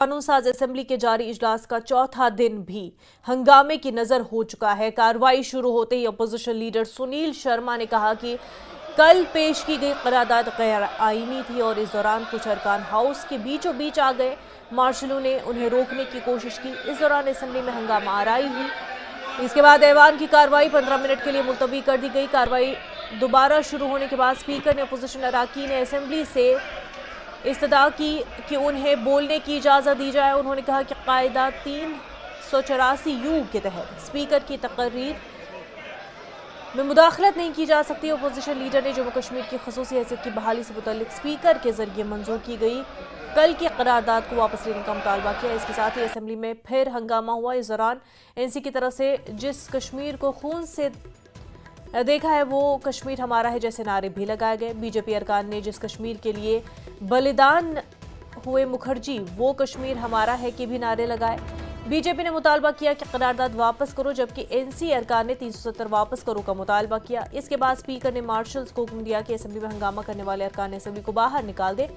कानून साज असेंबली के जारी इजलास का चौथा दिन भी हंगामे की नजर हो चुका है। कार्रवाई शुरू होते ही अपोजिशन लीडर सुनील शर्मा ने कहा कि कल पेश की गई करारदाद गैर आईनी थी और इस दौरान कुछ अरकान हाउस के बीचों बीच आ गए। मार्शलों ने उन्हें रोकने की कोशिश की। इस दौरान असेंबली में हंगामा आराई हुई। इसके बाद ऐवान की कार्रवाई 15 मिनट के लिए मुलतवी कर दी गई। कार्रवाई दोबारा शुरू होने के बाद स्पीकर ने अपोजिशन अरकान असेंबली से इस्तदा की कि उन्हें बोलने की इजाज़त दी जाए। उन्होंने कहा कि कायदा 384 के तहत स्पीकर की तकरीर में मुदाखलत नहीं की जा सकती। अपोजिशन लीडर ने जम्मू कश्मीर की खसूसी हैसियत की बहाली से मुतल्लिक स्पीकर के जरिए मंजूर की गई कल की करारदाद को वापस लेने का मुतालबा किया। इसके साथ ही असेंबली में फिर हंगामा हुआ। इस दौरान एनसी की तरफ से जिस कश्मीर को खून से देखा है वो कश्मीर हमारा है जैसे नारे भी लगाए गए। बीजेपी अरकान ने जिस कश्मीर के लिए बलिदान हुए मुखर्जी वो कश्मीर हमारा है के भी नारे लगाए। बीजेपी ने मुतालबा किया कि करारदाद वापस करो, जबकि एनसी अरकान ने 370 वापस करो का मुतालबा किया। इसके बाद स्पीकर ने मार्शल्स को हुक्म दिया कि असेंबली में हंगामा करने वाले अरकान असेंबली को बाहर निकाल दे।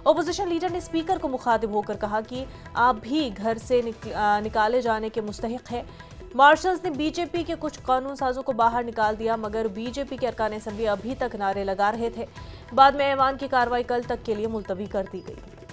अपोजिशन लीडर ने स्पीकर को मुखातिब होकर कहा कि आप भी घर से निकाले जाने के मुस्तहिक हैं। मार्शल्स ने बीजेपी के कुछ कानून साजों को बाहर निकाल दिया, मगर बीजेपी के अरकान असेंबली अभी तक नारे लगा रहे थे। बाद में ऐवान की कार्रवाई कल तक के लिए मुलतवी कर दी गई।